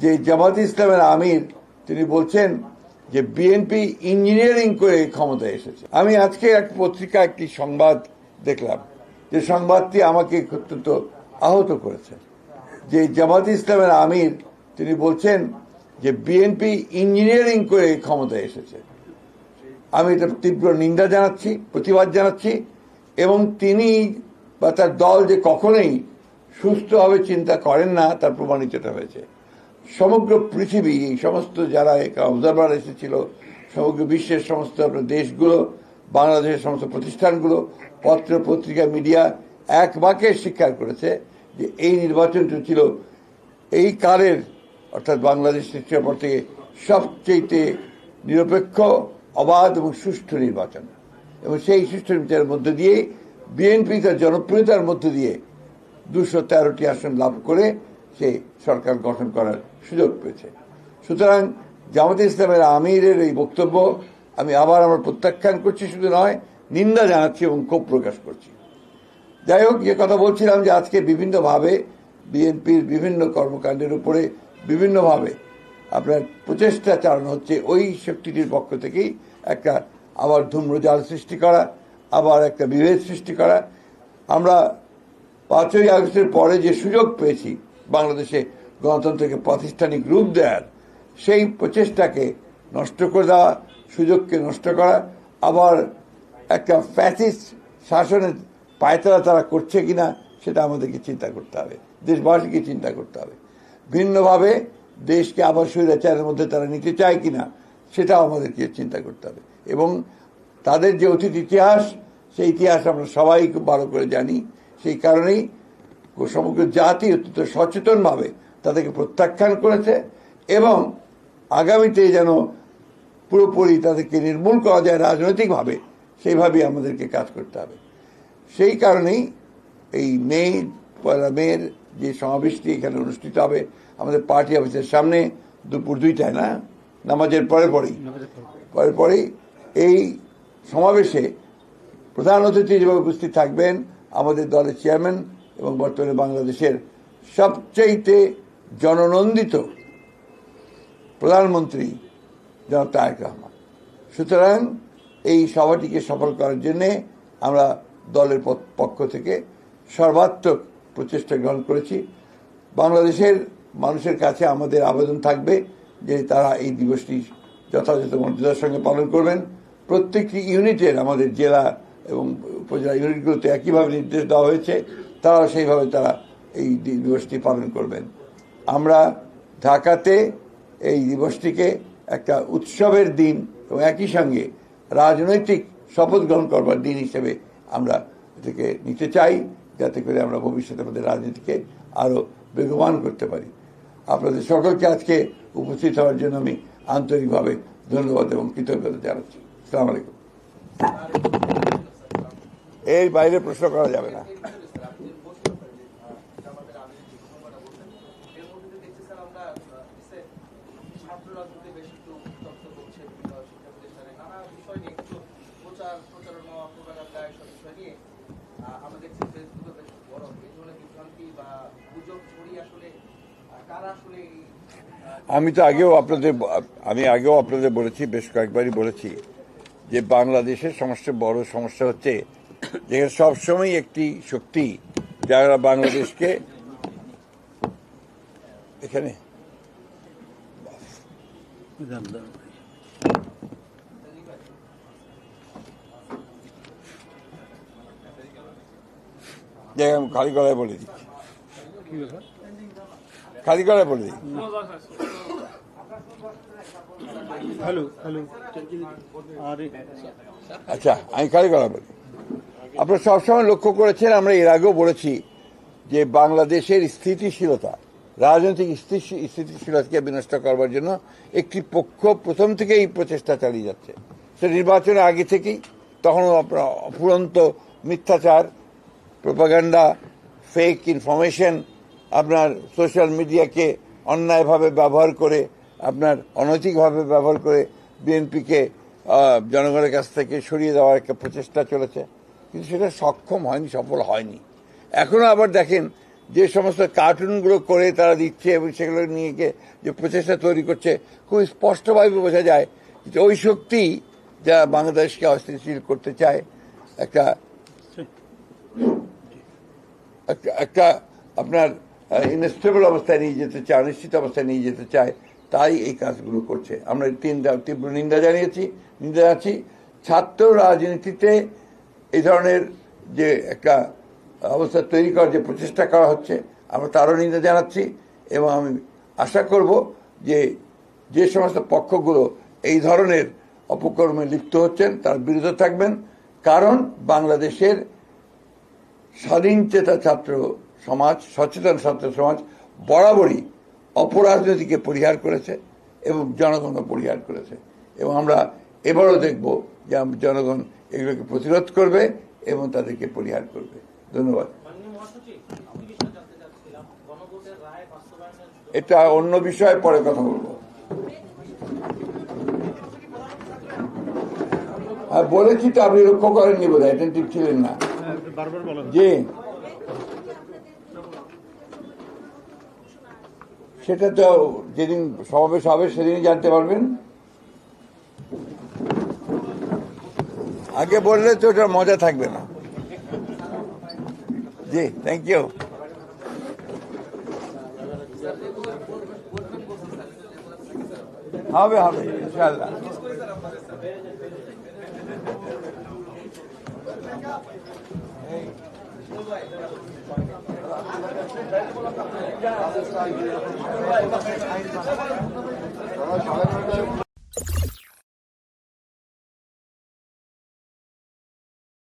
যে জামাত ইসলামের আমির তিনি বলছেন যে বিএনপি ইঞ্জিনিয়ারিং করে ক্ষমতায় এসেছে। আমি আজকে এক পত্রিকা একটি সংবাদ দেখলাম, যে সংবাদটি আমাকে অত্যন্ত আহত করেছে। যে জামাত ইসলামের আমির তিনি বলছেন যে বিএনপি ইঞ্জিনিয়ারিং করে ক্ষমতায় এসেছে। আমি এটা তীব্র নিন্দা জানাচ্ছি, প্রতিবাদ জানাচ্ছি, এবং তিনি বা তার দল যে কখনোই সুস্থভাবে চিন্তা করেন না তার প্রমাণিত হয়েছে। সমগ্র পৃথিবী, এই সমস্ত যারা অবজারভার এসেছিল, সমগ্র বিশ্বের সমস্ত দেশগুলো, বাংলাদেশের সমস্ত প্রতিষ্ঠানগুলো, পত্র পত্রিকা, মিডিয়া এক বাক্যে স্বীকার করেছে যে এই নির্বাচনটি ছিল এই কালের, অর্থাৎ বাংলাদেশ সৃষ্টির পর থেকে সবচেয়ে নিরপেক্ষ, অবাধ এবং সুষ্ঠু নির্বাচন। এবং সেই সুষ্ঠু নির্বাচনের মধ্য দিয়ে বিএনপি তার জনপ্রিয়তার মধ্য দিয়ে 213টি আসন লাভ করে সে সরকার গঠন করার সুযোগ পেয়েছে। সুতরাং জামাতে ইসলামের আমিরের এই বক্তব্য আমি আবার আমার প্রত্যাখ্যান করছি, শুধু নয় নিন্দা জানাচ্ছি এবং ক্ষোভ প্রকাশ করছি। যাই হোক, যে কথা বলছিলাম যে আজকে বিভিন্নভাবে বিএনপির বিভিন্ন কর্মকাণ্ডের উপরে বিভিন্নভাবে আপনার প্রচেষ্টা চালানো হচ্ছে ওই শক্তিটির পক্ষ থেকেই, একটা আবার ধূম্রজাল সৃষ্টি করা, আবার একটা বিভেদ সৃষ্টি করা। আমরা 5ই আগস্টের পরে যে সুযোগ পেয়েছি বাংলাদেশে গণতন্ত্রকে প্রাতিষ্ঠানিক রূপ দেওয়ার, সেই প্রচেষ্টাকে নষ্ট করে দেওয়া, সুযোগকে নষ্ট করা, আবার একটা ফ্যাসিস্ট শাসনের পায়তারা তারা করছে কিনা সেটা আমাদেরকে চিন্তা করতে হবে, দেশবাসীকে চিন্তা করতে হবে। ভিন্নভাবে দেশকে আবার স্বৈরাচারের মধ্যে তারা নিতে চায় কিনা সেটাও আমাদেরকে চিন্তা করতে হবে। এবং তাদের যে অতীত ইতিহাস, সেই ইতিহাস আমরা সবাই খুব ভালো করে জানি। সেই কারণেই সমগ্র জাতি অত্যন্ত সচেতনভাবে তাদেরকে প্রত্যাখ্যান করেছে, এবং আগামীতে যেন পুরোপুরি তাদেরকে নির্মূল করা যায় রাজনৈতিকভাবে, সেইভাবেই আমাদেরকে কাজ করতে হবে। সেই কারণেই এই পয়লা মের যে সমাবেশটি এখানে অনুষ্ঠিত হবে আমাদের পার্টি অফিসের সামনে, দুপুর 2টায়, না নামাজের পরেই এই সমাবেশে প্রধান অতিথি হিসেবে উপস্থিত থাকবেন আমাদের দলের চেয়ারম্যান এবং বর্তমানে বাংলাদেশের সবচাইতে জননন্দিত প্রধানমন্ত্রী জনাব তারেক রহমান। সুতরাং এই সভাটিকে সফল করার জন্যে আমরা দলের পক্ষ থেকে সর্বাত্মক প্রচেষ্টা গ্রহণ করেছি। বাংলাদেশের মানুষের কাছে আমাদের আবেদন থাকবে যে তারা এই দিবসটি যথাযথ মর্যাদার সঙ্গে পালন করবেন। প্রত্যেকটি ইউনিটের, আমাদের জেলা এবং উপজেলা ইউনিটগুলোতে একইভাবে নির্দেশ দেওয়া হয়েছে, তারাও সেইভাবে তারা এই দিবসটি পালন করবেন। আমরা ঢাকাতে এই দিবসটিকে একটা উৎসবের দিন এবং একই সঙ্গে রাজনৈতিক শপথ গ্রহণ করবার দিন হিসেবে আমরা এটাকে নিতে চাই, যাতে করে আমরা ভবিষ্যতে আমাদের রাজনীতিকে আরও বেগবান করতে পারি। আপনাদের সকলকে আজকে উপস্থিত হওয়ার জন্য আমি আন্তরিকভাবে ধন্যবাদ এবং কৃতজ্ঞতা জানাচ্ছি। আসসালামু আলাইকুম। এর বাইরে প্রশ্ন করা যাবে না। আমি আগেও আপনাদের বলেছি, বেশ কয়েকবারই বলেছি যে বাংলাদেশের সমস্যা, বড় সমস্যা হচ্ছে যে সবসময় একটি শক্তি যারা বাংলাদেশকে এখানে খালি গলায় বলে দিচ্ছি, খালি গলায় বলে দিই। আচ্ছা, আমি খালি গলায় বলি। আপনারা সবসময় লক্ষ্য করেছেন, আমরা এর আগেও বলেছি যে বাংলাদেশের স্থিতিশীলতা, রাজনৈতিক স্থিতিশীলতাকে বিনষ্ট করবার জন্য একটি পক্ষ প্রথম থেকেই প্রচেষ্টা চালিয়ে যাচ্ছে। সে নির্বাচনের আগে থেকেই, তখনও আপনার অফুরন্ত মিথ্যাচার, প্রোপাগান্ডা, ফেক ইনফরমেশন, আপনার সোশ্যাল মিডিয়াকে অন্যায়ভাবে ব্যবহার করে, আপনার অনৈতিকভাবে ব্যবহার করে বিএনপিকে জনগণের কাছ থেকে সরিয়ে দেওয়ার একটা প্রচেষ্টা চলেছে, কিন্তু সেটা সক্ষম হয়নি, সফল হয়নি। এখনও আবার দেখেন যে সমস্ত কার্টুনগুলো করে তারা দিচ্ছে এবং সেগুলো নিয়ে গিয়ে যে প্রচেষ্টা তৈরি করছে, খুব স্পষ্টভাবে বোঝা যায় যে ওই শক্তি যা বাংলাদেশকে অস্থিতিশীল করতে চায়, একটা একটা আপনার ইনস্টেবল অবস্থায় নিয়ে যেতে চায়, অনিশ্চিত অবস্থায় নিয়ে যেতে চায়, তাই এই কাজগুলো করছে। আমরা তীব্র নিন্দা জানাচ্ছি। ছাত্র রাজনীতিতে এই ধরনের যে একটা অবস্থা তৈরি করার যে প্রচেষ্টা করা হচ্ছে, আমরা তারও নিন্দা জানাচ্ছি এবং আমি আশা করব যে সমস্ত পক্ষগুলো এই ধরনের অপকর্মে লিপ্ত হচ্ছেন তার বিরুদ্ধে থাকবেন, কারণ বাংলাদেশের স্বাধীনচেতা ছাত্র সমাজ, সচেতন ছাত্র সমাজ বরাবরই অপরাজনীতিকে পরিহার করেছে এবং জনগণও পরিহার করেছে, এবং আমরা এবারও দেখব যে জনগণ এগুলোকে প্রতিরোধ করবে এবং তাদেরকে পরিহার করবে। ধন্যবাদ। এটা অন্য বিষয়ে পরে কথা বলবো। বলেছি তো, আপনি লক্ষ্য করেননি বোধ হয়, অ্যাটেনটিভ ছিলেন না। জি, সেটা তো যেদিন সমাবেশ হবে সেদিনই জানতে পারবেন। আগে বললে তো ওটার মজা থাকবে না। জি, থ্যাংক ইউ। হবে ইনশাআল্লাহ।